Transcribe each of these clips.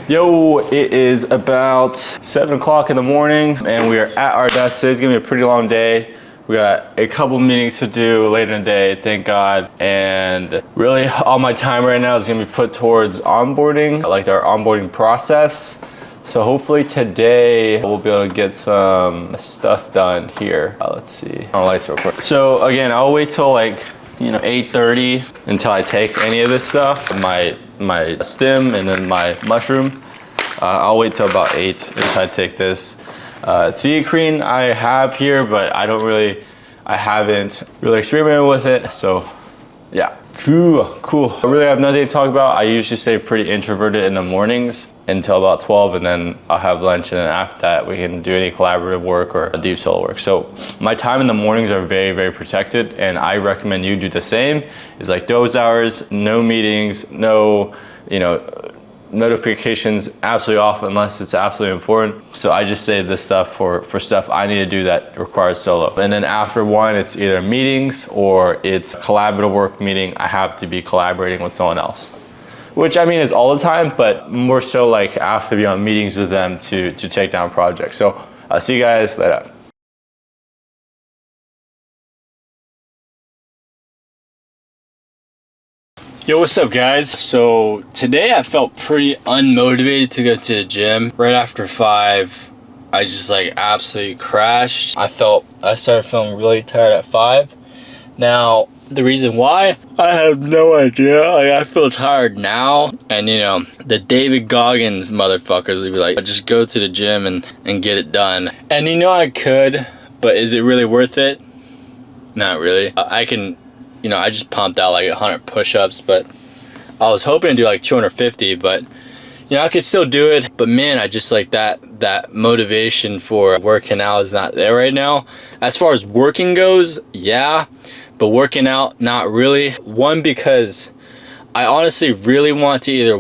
Yo, it is about 7 o'clock in the morning and we are at our desk. Today's gonna be a pretty long day. We got a couple meetings to do later in the day, thank God. And really all my time right now is gonna be put towards onboarding, like our onboarding process. So hopefully today we'll be able to get some stuff done here. Let's see, on lights real quick. So again, I'll wait till like, 8:30 until I take any of this stuff. My stim and then my mushroom. I'll wait till about 8 until I take this. Theacrine I have here, but I haven't really experimented with it. So yeah, cool. I really have nothing to talk about. I usually stay pretty introverted in the mornings until about 12, and then I'll have lunch, and then after that we can do any collaborative work or deep solo work. So my time in the mornings are very, very protected, and I recommend you do the same. It's like those hours, no meetings, no, notifications absolutely off unless it's absolutely important. So I just save this stuff for stuff I need to do that requires solo. And then after 1, it's either meetings or it's collaborative work, meaning I have to be collaborating with someone else. Which I mean is all the time, but more so like I have to be on meetings with them to take down projects. So I'll see you guys later. Yo, what's up guys? So today I felt pretty unmotivated to go to the gym. Right after 5, I just like absolutely crashed. I started feeling really tired at 5. Now, the reason why, I have no idea. Like, I feel tired now, and the David Goggins motherfuckers would be like, just go to the gym and get it done. And I could, but is it really worth it? Not really. I can, I just pumped out like 100 push-ups, but I was hoping to do like 250, but I could still do it. But man, I just like that motivation for working out is not there right now. As far as working goes, yeah, but working out, not really. One, because I honestly really want to either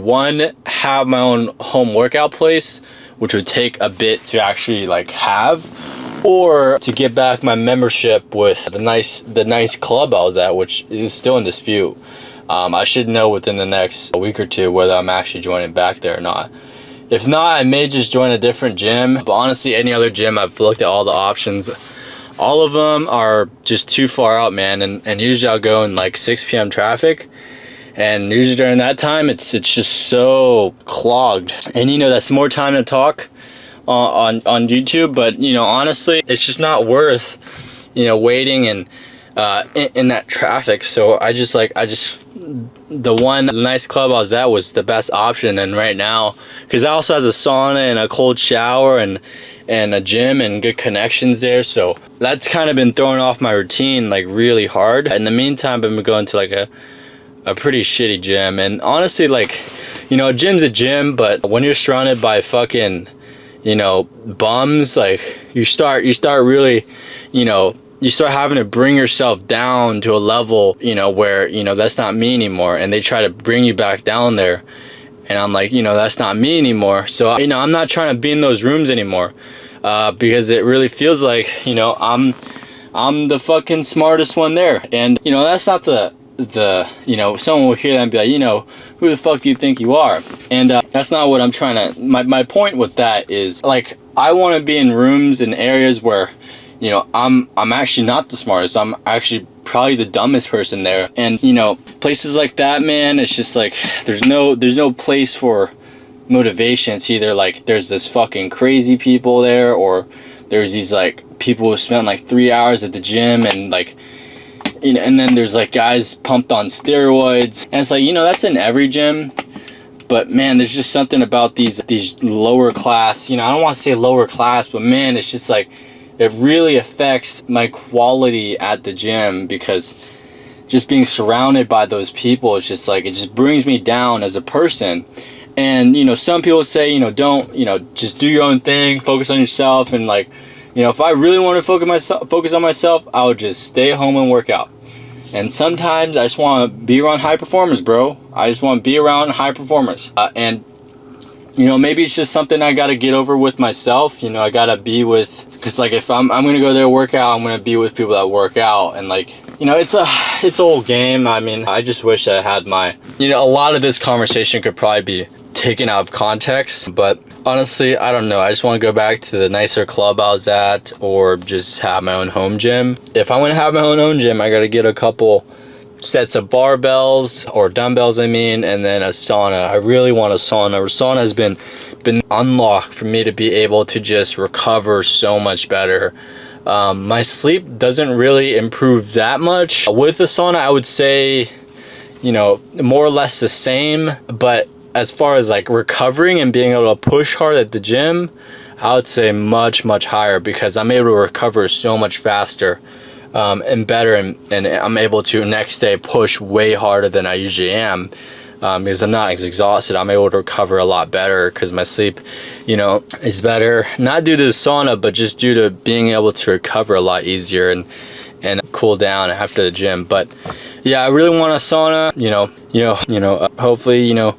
have my own home workout place, which would take a bit to actually like have, or to get back my membership with the nice club I was at, which is still in dispute. I should know within the next week or two whether I'm actually joining back there or not. If not, I may just join a different gym. But honestly, any other gym, I've looked at all the options. All of them are just too far out, man. And usually I'll go in like 6 p.m. traffic. And usually during that time, it's just so clogged. And that's more time to talk on YouTube. But honestly, it's just not worth waiting and in that traffic. So the nice club I was at was the best option. And right now, because it also has a sauna and a cold shower and a gym and good connections there, so that's kind of been throwing off my routine like really hard. In the meantime, I've been going to like a pretty shitty gym. And honestly, like a gym's a gym, but when you're surrounded by fucking bums, like you start really you start having to bring yourself down to a level where that's not me anymore, and they try to bring you back down there, and I'm like, that's not me anymore. So I'm not trying to be in those rooms anymore, because it really feels like I'm the fucking smartest one there. And that's not the someone will hear that and be like, who the fuck do you think you are? And that's not what I'm trying to, my point with that is like, I want to be in rooms and areas where I'm actually not the smartest. I'm actually probably the dumbest person there. And places like that, man, it's just like there's no place for motivation. It's either like there's this fucking crazy people there, or there's these like people who spend like 3 hours at the gym, and like and then there's like guys pumped on steroids, and it's like that's in every gym. But man, there's just something about these lower class, I don't want to say lower class, but man, it's just like it really affects my quality at the gym, because just being surrounded by those people, it's just like, it just brings me down as a person. And some people say, don't, just do your own thing, focus on yourself. And like, if I really want to focus on myself, I would just stay at home and work out. And sometimes I just want to be around high performers, bro. I just want to be around high performers. And maybe it's just something I got to get over with myself. I got to be with, because like if I'm going to go there work out, I'm going to be with people that work out. And like, it's a whole game. I mean, I just wish I had a lot of this conversation could probably be taken out of context. But honestly, I don't know. I just want to go back to the nicer club I was at, or just have my own home gym. If I want to have my own home gym, I got to get a couple sets of barbells or dumbbells, I mean, and then a sauna. I really want a sauna. A sauna has been unlocked for me to be able to just recover so much better. My sleep doesn't really improve that much. With the sauna, I would say, you know, more or less the same, but as far as like recovering and being able to push hard at the gym, I would say much higher, because I'm able to recover so much faster and better, and I'm able to next day push way harder than I usually am, because I'm not as exhausted. I'm able to recover a lot better because my sleep, you know, is better, not due to the sauna, but just due to being able to recover a lot easier and cool down after the gym. But yeah, I really want a sauna. Hopefully, you know,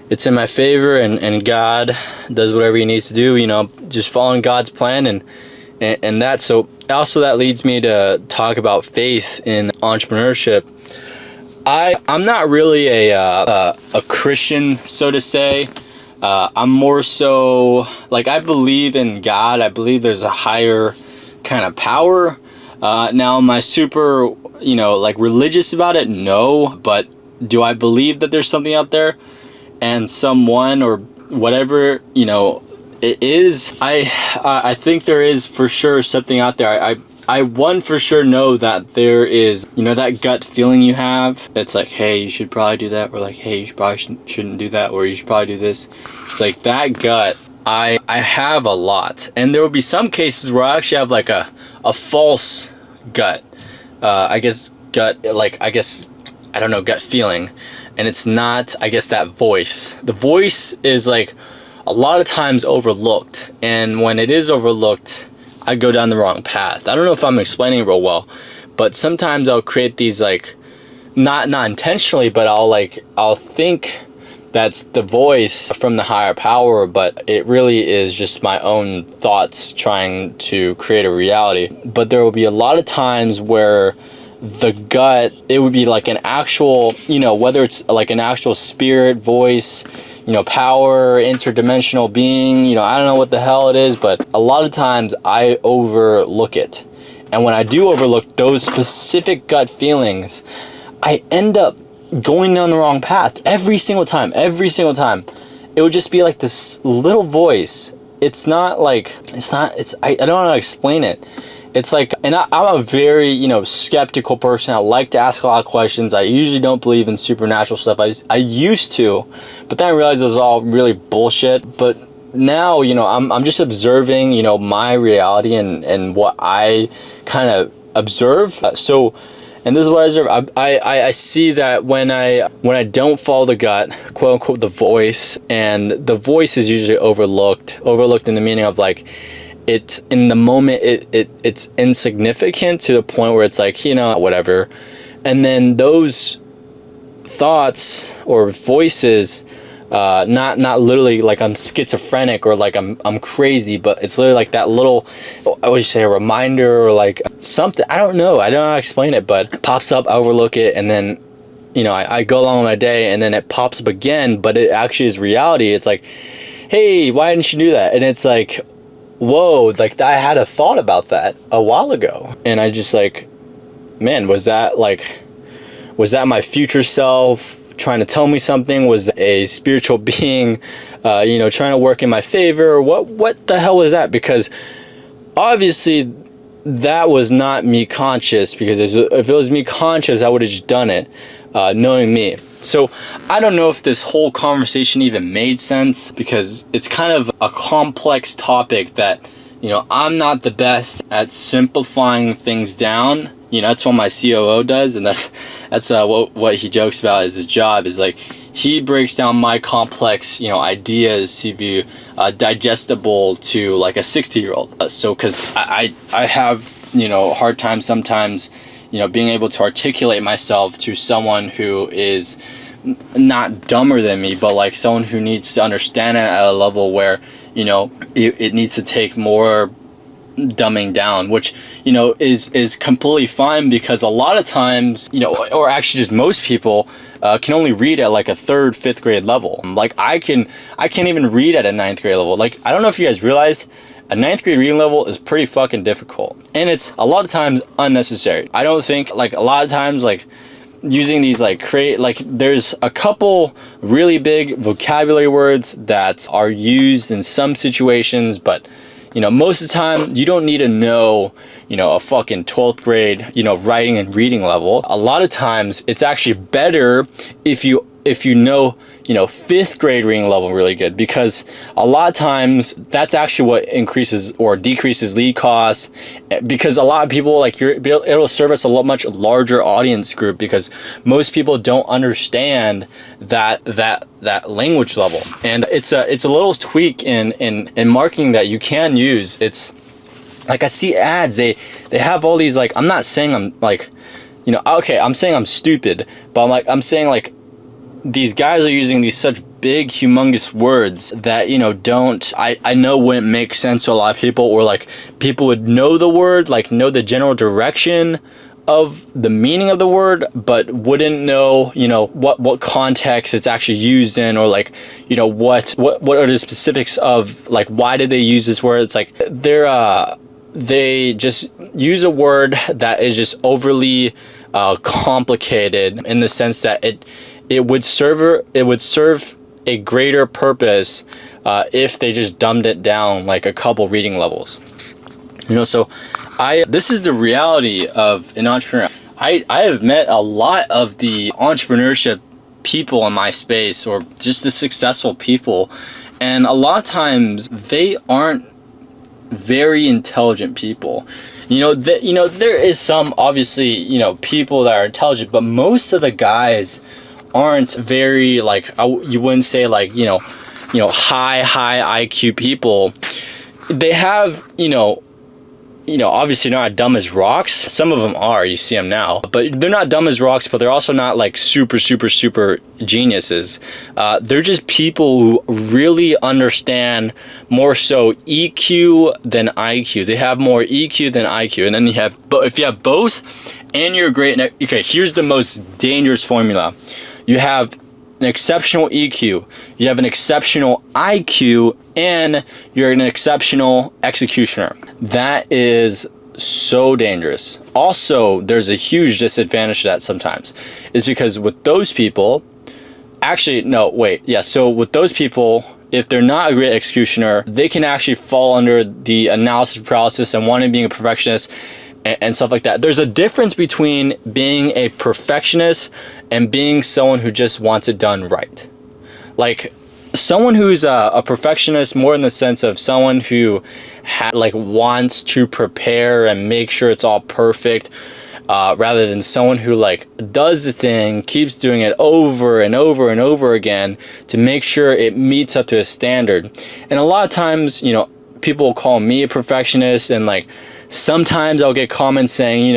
it's in my favor, and God does whatever he needs to do, you know, just following God's plan and that. So also that leads me to talk about faith in entrepreneurship. I'm not really a Christian, so to say. I'm more so like, I believe in God. I believe there's a higher kind of power. Now, am I super, you know, like religious about it? No. But do I believe that there's something out there and someone or whatever, you know, it is? I think there is for sure something out there. I one for sure know that there is, you know, that gut feeling you have. It's like, hey, you should probably do that, or like, hey, you probably shouldn't do that, or you should probably do this. It's like that gut. I have a lot, and there will be some cases where I actually have like a false gut. I don't know, gut feeling, and it's not, I guess, that voice. The voice is like a lot of times overlooked, and when it is overlooked, I go down the wrong path. I don't know if I'm explaining it real well, but sometimes I'll create these, like, not intentionally, but I'll think that's the voice from the higher power, but it really is just my own thoughts trying to create a reality. But there will be a lot of times where the gut, it would be like an actual, you know, whether it's like an actual spirit voice, you know, power, interdimensional being, you know, I don't know what the hell it is, but a lot of times I overlook it. And when I do overlook those specific gut feelings, I end up going down the wrong path every single time. It would just be like this little voice. I don't know how to explain it. It's like, and I'm a very, you know, skeptical person. I like to ask a lot of questions. I usually don't believe in supernatural stuff. I used to, but then I realized it was all really bullshit. But now, you know, I'm just observing, you know, my reality and what I kind of observe. And this is what I observe. I see that when I don't follow the gut, quote unquote, the voice, and the voice is usually overlooked in the meaning of like, it's in the moment it's insignificant to the point where it's like, you know, whatever. And then those thoughts or voices, not literally like I'm schizophrenic or like I'm crazy, but it's literally like that little, I would say, a reminder or like something. I don't know how to explain it, but it pops up, I overlook it, and then, you know, I go along with my day, and then it pops up again, but it actually is reality. It's like, hey, why didn't you do that? And it's like, whoa, like I had a thought about that a while ago, and I just like, man, was that my future self trying to tell me something? Was a spiritual being, you know, trying to work in my favor? Or what the hell was that? Because obviously that was not me conscious, because if it was me conscious, I would have just done it, knowing me. So I don't know if this whole conversation even made sense, because it's kind of a complex topic that, you know, I'm not the best at simplifying things down. You know, that's what my COO does, and that's what he jokes about is his job, is like he breaks down my complex, you know, ideas to be digestible to like a 60-year-old. So because I have, you know, hard time sometimes, you know, being able to articulate myself to someone who is not dumber than me, but like someone who needs to understand it at a level where, you know, it needs to take more dumbing down, which, you know, is completely fine, because a lot of times, you know, or actually just most people, can only read at like a 3rd, 5th grade level. Like I can't even read at a 9th grade level. Like I don't know if you guys realize, a 9th grade reading level is pretty fucking difficult, and it's a lot of times unnecessary. I don't think, like, a lot of times, like, using these there's a couple really big vocabulary words that are used in some situations, but most of the time you don't need to know a fucking 12th grade writing and reading level. A lot of times it's actually better if you know 5th grade reading level really good, because a lot of times that's actually what increases or decreases lead costs, because a lot of people, like, it'll service a much larger audience group, because most people don't understand that language level. And it's a little tweak in marketing that you can use. It's like, I see ads, they have all these, like, I'm not saying I'm like, okay, I'm saying I'm stupid, but I'm saying, like, these guys are using these such big, humongous words that, I know wouldn't make sense to a lot of people, or like people would know the word, like know the general direction of the meaning of the word, but wouldn't know, what context it's actually used in, or like, what are the specifics of, like, why did they use this word? It's like they just use a word that is just overly complicated, in the sense that it would serve a greater purpose if they just dumbed it down like a couple reading levels. So this is the reality of an entrepreneur. I have met a lot of the entrepreneurship people in my space, or just the successful people, and a lot of times they aren't very intelligent people. There is some, obviously, people that are intelligent, but most of the guys aren't very, like, you wouldn't say, like, high IQ people. They have, obviously not dumb as rocks. Some of them are, you see them now, but they're not dumb as rocks, but they're also not like super geniuses. They're just people who really understand more so EQ than IQ. They have more EQ than IQ. And then if you have both and you're great, okay, here's the most dangerous formula. You have an exceptional EQ, you have an exceptional IQ, and you're an exceptional executioner. That is so dangerous. Also, there's a huge disadvantage to that sometimes, is because with those people, so with those people, if they're not a great executioner, they can actually fall under the analysis paralysis and wanting being a perfectionist and stuff like that. There's a difference between being a perfectionist and being someone who just wants it done right. Like, someone who's a perfectionist, more in the sense of someone who wants to prepare and make sure it's all perfect, rather than someone who does the thing, keeps doing it over and over and over again to make sure it meets up to a standard. And a lot of times, people will call me a perfectionist, and sometimes I'll get comments saying,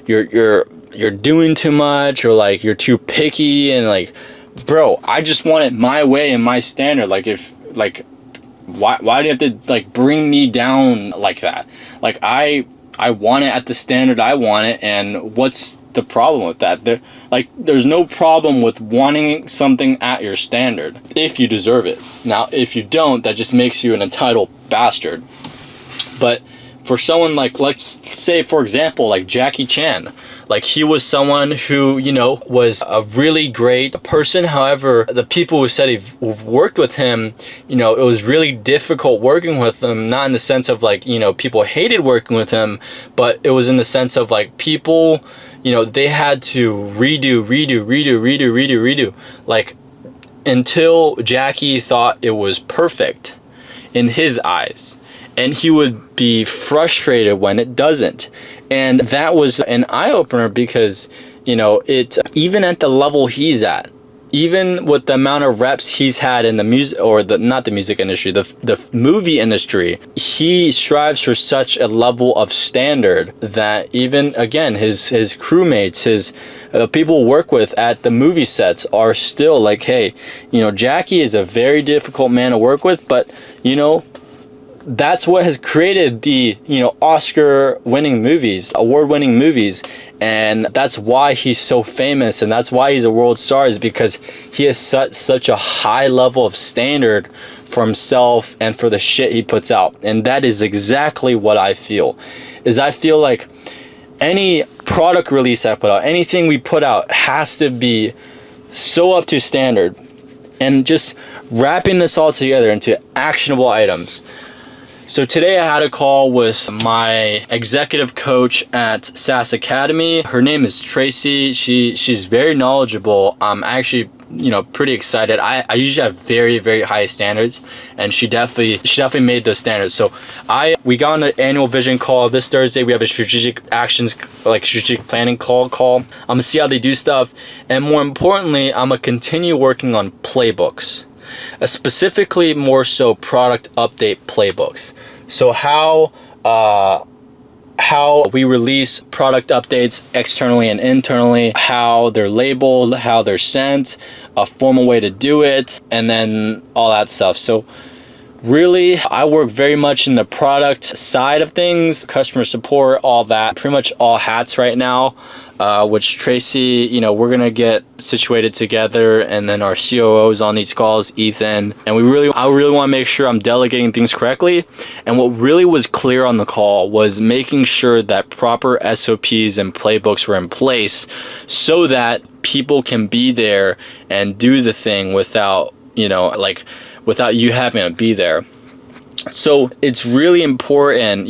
you're doing too much, or you're too picky, and bro, I just want it my way and my standard. Why do you have to bring me down like that? I want it at the standard I want it, and what's the problem with that? There's no problem with wanting something at your standard if you deserve it. Now, if you don't, that just makes you an entitled bastard. But for someone let's say, for example, Jackie Chan, he was someone who, was a really great person. However, the people who said who've worked with him, it was really difficult working with him, not in the sense of people hated working with him, but it was in the sense of people, they had to redo, until Jackie thought it was perfect in his eyes. And he would be frustrated when it doesn't. And that was an eye-opener, because, it, even at the level he's at, even with the amount of reps he's had in the music, or not the music industry, the movie industry, he strives for such a level of standard that even, again, his crewmates, his people work with at the movie sets are still hey, Jackie is a very difficult man to work with, but, that's what has created the, Oscar winning movies, award winning movies. And that's why he's so famous, and that's why he's a world star, is because he has such a high level of standard for himself and for the shit he puts out. And that is exactly what I feel. I feel like any product release I put out, anything we put out, has to be so up to standard. And just wrapping this all together into actionable items. So today I had a call with my executive coach at SaaS Academy. Her name is Tracy. She's very knowledgeable. I'm actually, pretty excited. I usually have very, very high standards, and she definitely made those standards. So we got on an annual vision call this Thursday. We have a strategic planning call. I'm gonna see how they do stuff, and more importantly, I'm gonna continue working on playbooks. Specifically more so product update playbooks. So how we release product updates externally and internally, how they're labeled, how they're sent, a formal way to do it, and then all that stuff. So really, I work very much in the product side of things, customer support, all that, pretty much all hats right now, which Tracy, we're gonna get situated together, and then our COOs on these calls, Ethan, and I really want to make sure I'm delegating things correctly. And what really was clear on the call was making sure that proper SOPs and playbooks were in place so that people can be there and do the thing without you having to be there. So it's really important,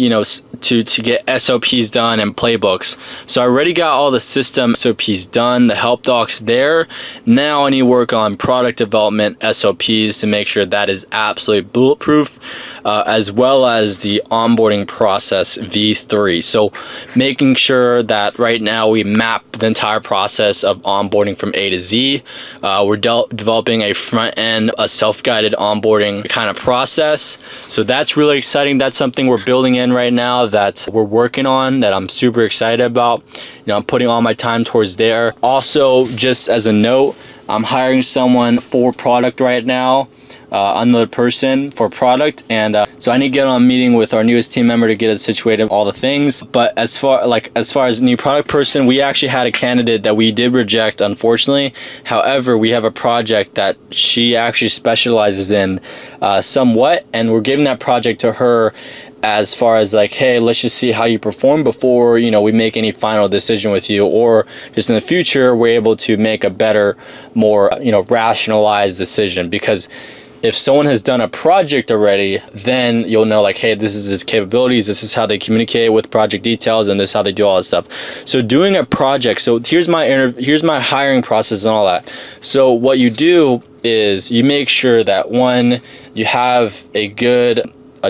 to get SOPs done and playbooks. So I already got all the system SOPs done, the help docs there. Now I need to work on product development SOPs to make sure that is absolutely bulletproof, as well as the onboarding process V3. So making sure that right now we map the entire process of onboarding from A to Z. We're developing a front end, a self-guided onboarding kind of process. So that's really exciting. That's something we're building in right now, that we're working on, that I'm super excited about. I'm putting all my time towards there. Also, just as a note, I'm hiring someone for product right now, another person for product, and so I need to get on a meeting with our newest team member to get us situated, all the things. But as far as new product person, we actually had a candidate that we did reject, unfortunately. However, we have a project that she actually specializes in somewhat, and we're giving that project to her, as far as hey, let's just see how you perform before we make any final decision with you, or just in the future we're able to make a better, more rationalized decision. Because if someone has done a project already, then you'll know hey, this is his capabilities, this is how they communicate with project details, and this is how they do all this stuff. So doing a project, so here's my hiring process and all that. So what you do is you make sure that, one, you have a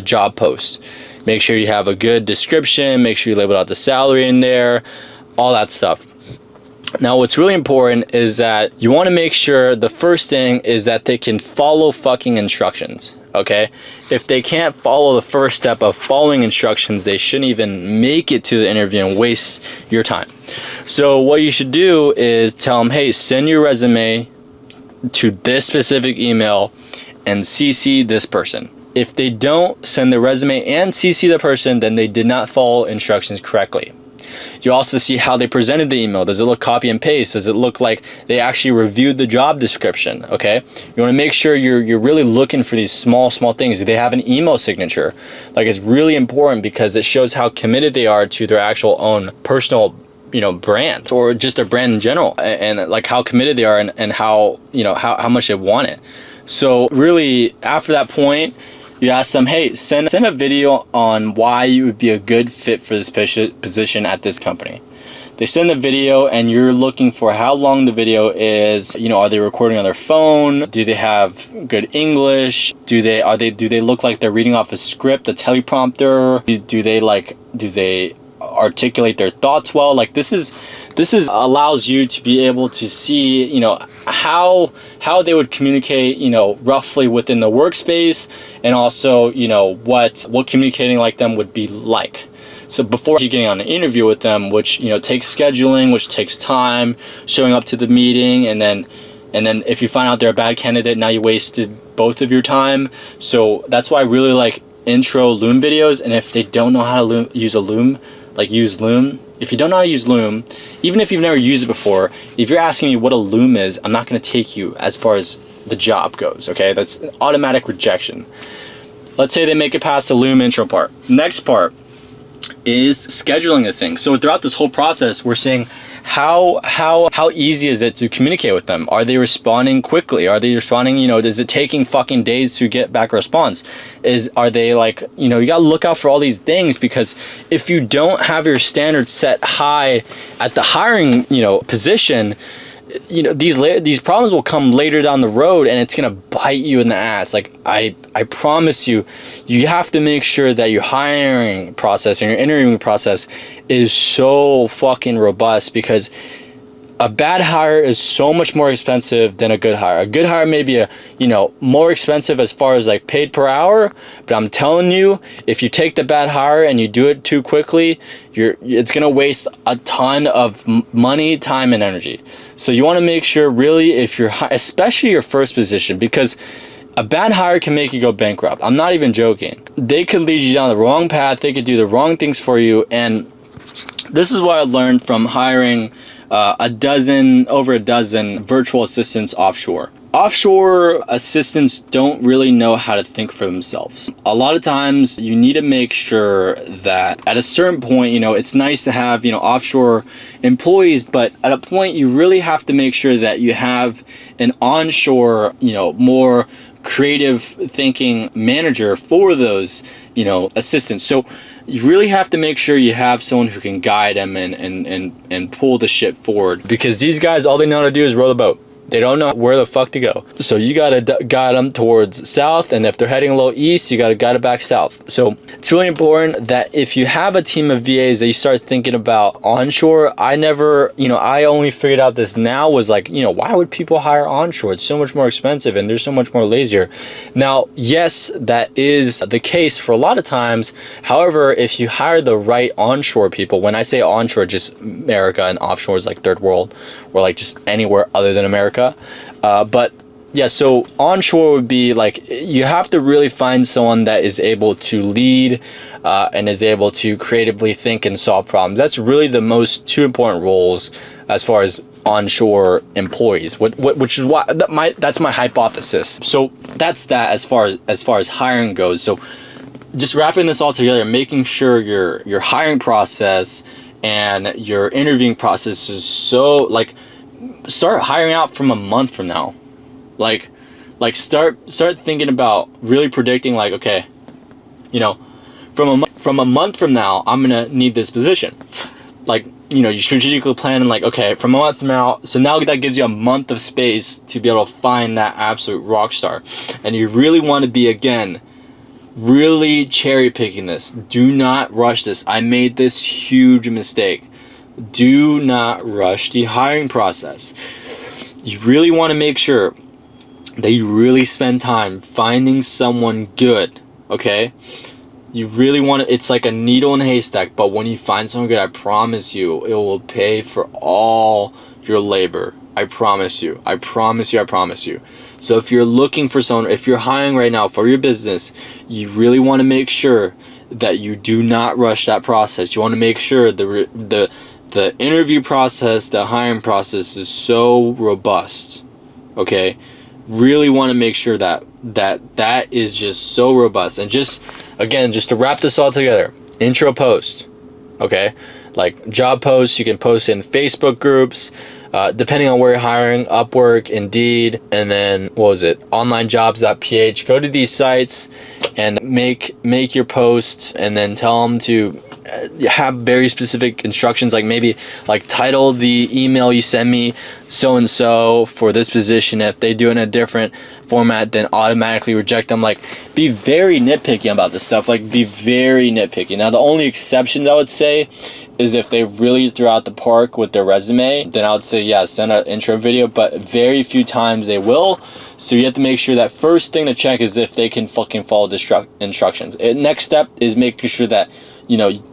job post. Make sure you have a good description, make sure you label out the salary in there, all that stuff. Now, what's really important is that you want to make sure, the first thing is that they can follow fucking instructions, okay? If they can't follow the first step of following instructions, they shouldn't even make it to the interview and waste your time. So what you should do is tell them, hey, send your resume to this specific email and CC this person. If they don't send the resume and CC the person, then they did not follow instructions correctly. You also see how they presented the email. Does it look copy and paste? Does it look like they actually reviewed the job description? Okay, you want to make sure you're really looking for these small things. Do they have an email signature? It's really important, because it shows how committed they are to their actual own personal brand, or just their brand in general, and how committed they are, and how how much they want it. So really, after that point, you ask them, hey, send a video on why you would be a good fit for this position at this company. They send the video, and you're looking for how long the video is. Are they recording on their phone? Do they have good English? Do they look like they're reading off a script, a teleprompter? Do they articulate their thoughts well? This allows you to be able to see, how they would communicate, roughly within the workspace, and also, what communicating like them would be like. So before you getting on an interview with them, which, takes scheduling, which takes time, showing up to the meeting, and then if you find out they're a bad candidate, now you wasted both of your time. So that's why I really intro Loom videos, and if they don't know how to use a Loom, like use Loom, if you don't know how to use Loom, even if you've never used it before, if you're asking me what a Loom is, I'm not going to take you as far as the job goes, okay? That's an automatic rejection. Let's say they make it past the Loom intro part. Next part is scheduling the thing. So throughout this whole process, we're seeing how easy is it to communicate with them? Are they responding quickly? Are they responding, is it taking fucking days to get back a response? Are they like, you gotta look out for all these things, because if you don't have your standards set high at the hiring, position, these problems will come later down the road, and it's gonna bite you in the ass. Like I promise you, you have to make sure that your hiring process and your interviewing process is so fucking robust, because a bad hire is so much more expensive than a good hire. A good hire may be more expensive as far as like paid per hour, but I'm telling you, if you take the bad hire and you do it too quickly, it's gonna waste a ton of money, time, and energy. So you want to make sure, really, if you're, especially your first position, because a bad hire can make you go bankrupt. I'm not even joking. They could lead you down the wrong path. They could do the wrong things for you. And this is what I learned from hiring over a dozen virtual assistants offshore. Offshore assistants don't really know how to think for themselves. A lot of times you need to make sure that at a certain point, it's nice to have, offshore employees, but at a point you really have to make sure that you have an onshore, more creative thinking manager for those, assistants. So you really have to make sure you have someone who can guide them and pull the ship forward, because these guys, all they know how to do is row the boat. They don't know where the fuck to go. So you gotta guide them towards south, and if they're heading a little east, you gotta guide it back south. So it's really important that if you have a team of VAs that you start thinking about onshore. I only figured out this now, was like, why would people hire onshore? It's so much more expensive and they're so much more lazier. Now, yes, that is the case for a lot of times. However, if you hire the right onshore people, when I say onshore, just America, and offshore is like third world, or like just anywhere other than America. But yeah, so onshore would be like, you have to really find someone that is able to lead and is able to creatively think and solve problems. That's really the most two important roles as far as onshore employees, which is why that's my hypothesis. So that's that as far as hiring goes. So just wrapping this all together, making sure your hiring process and your interviewing process is so like, start hiring out from a month from now. Like start thinking about really predicting, like, okay, from a month from now, I'm gonna need this position. Like, you strategically plan, and like, okay, from a month from now, so now that gives you a month of space to be able to find that absolute rock star. And you really want to be, again, really cherry picking this. Do not rush this. I made this huge mistake. Do not rush the hiring process. You really want to make sure that you really spend time finding someone good, okay? You really want to, it's like a needle in a haystack, but when you find someone good, I promise you, it will pay for all your labor. I promise you. I promise you. I promise you. So if you're looking for someone, if you're hiring right now for your business, you really want to make sure that you do not rush that process. You want to make sure the interview process, the hiring process is so robust, okay? Really want to make sure that is just so robust. And just, again, just to wrap this all together, intro post, okay? Like job posts, you can post in Facebook groups, depending on where you're hiring, Upwork, Indeed, and then, onlinejobs.ph. Go to these sites and make your post, and then tell them to have very specific instructions, like maybe like title the email you send me so and so for this position. If they do it in a different format, then automatically reject them. Like, be very nitpicky about this stuff. Like, be very nitpicky. Now, the only exceptions I would say is if they really threw out the park with their resume, then I would say, yeah, send an intro video, but very few times they will. So you have to make sure that first thing to check is if they can fucking follow the instructions. Next step is making sure that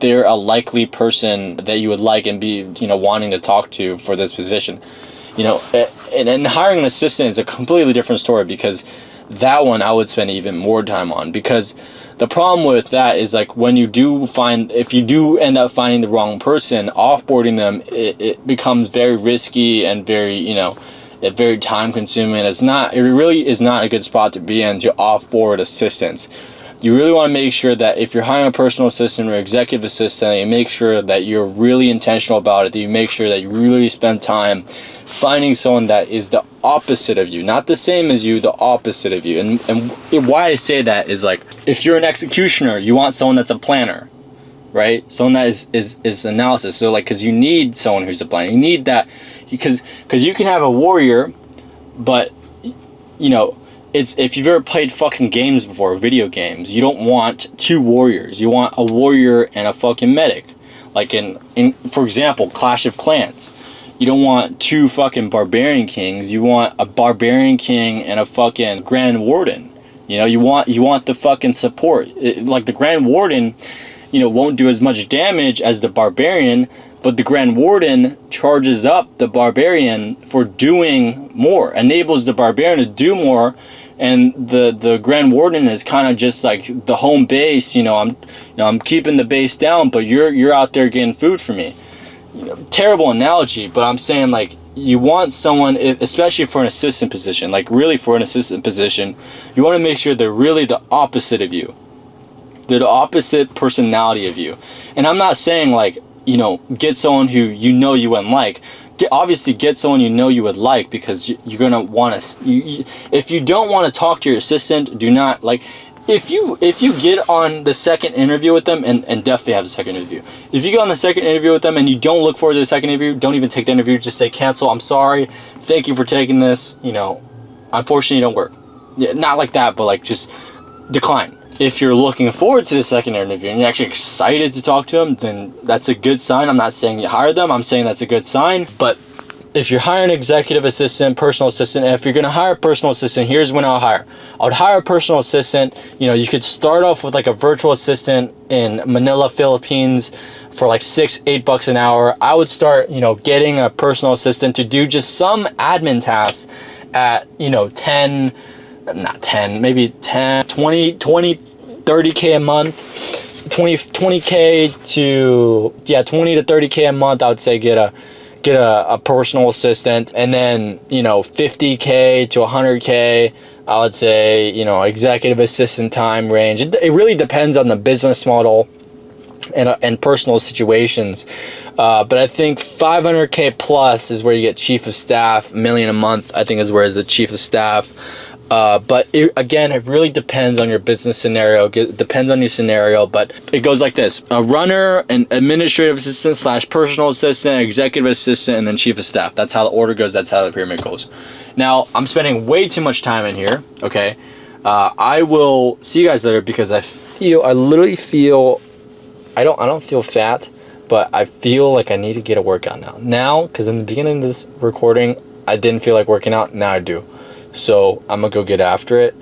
they're a likely person that you would like and be, wanting to talk to for this position. And hiring an assistant is a completely different story, because that one I would spend even more time on, because the problem with that is like when you do find, if you do end up finding the wrong person, offboarding them, it becomes very risky and very, you know, very time consuming. It really is not a good spot to be in, to offboard assistants. You really want to make sure that if you're hiring a personal assistant or executive assistant, you make sure that you're really intentional about it, that you make sure that you really spend time finding someone that is the opposite of you, not the same as you, the opposite of you. And why I say that is, like, if you're an executioner, you want someone that's a planner, right? Someone that is analysis. So like, because you need someone who's a planner. You need that, because you can have a warrior, but, you know, it's, if you've ever played fucking games before, video games, you don't want two warriors. You want a warrior and a fucking medic. Like in for example, Clash of Clans. You don't want two fucking barbarian kings. You want a barbarian king and a fucking Grand Warden. You know, you want the fucking support. Like the Grand Warden, you know, won't do as much damage as the barbarian, but the Grand Warden charges up the barbarian for doing more, enables the barbarian to do more, and the Grand Warden is kind of just like the home base. You know, I'm keeping the base down, but you're out there getting food for me. You know, terrible analogy, but I'm saying, like, you want someone, especially for an assistant position, like really for an assistant position, you want to make sure they're really the opposite of you. They're the opposite personality of you. And I'm not saying, like, you know, get someone who you know you wouldn't like. Obviously get someone you know you would like, because you're gonna want to. If you don't want to talk to your assistant, do not, like. If you get on the second interview with them, and definitely have a second interview. If you get on the second interview with them and you don't look forward to the second interview, don't even take the interview. Just say, cancel. I'm sorry. Thank you for taking this. You know, unfortunately, it don't work. Yeah, not like that, but like just decline. If you're looking forward to the second interview and you're actually excited to talk to them, then that's a good sign. I'm not saying you hire them. I'm saying that's a good sign. But if you're hiring an executive assistant, personal assistant, if you're going to hire a personal assistant, here's when I'll hire. I would hire a personal assistant. You know, you could start off with like a virtual assistant in Manila, Philippines for like $6-8 an hour. I would start, you know, getting a personal assistant to do just some admin tasks at, you know, 10, maybe 10, 20, 30K a month. 20K to, yeah, 20 to 30K a month. I would say get a personal assistant, and then, you know, 50K to 100K, I would say, you know, executive assistant time range. It really depends on the business model and personal situations. But I think 500K plus is where you get chief of staff. $1 million a month, I think, is where is the chief of staff. But again, it really depends on your business scenario. It depends on your scenario, but it goes like this: a runner, an administrative assistant / personal assistant, executive assistant, and then chief of staff. That's how the order goes. That's how the pyramid goes. Now, I'm spending way too much time in here. Okay. I will see you guys later, because I literally feel, I don't feel fat, but I feel like I need to get a workout now, because in the beginning of this recording, I didn't feel like working out. Now I do. So I'm gonna go get after it.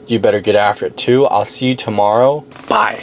You better get after it too. I'll see you tomorrow. Bye.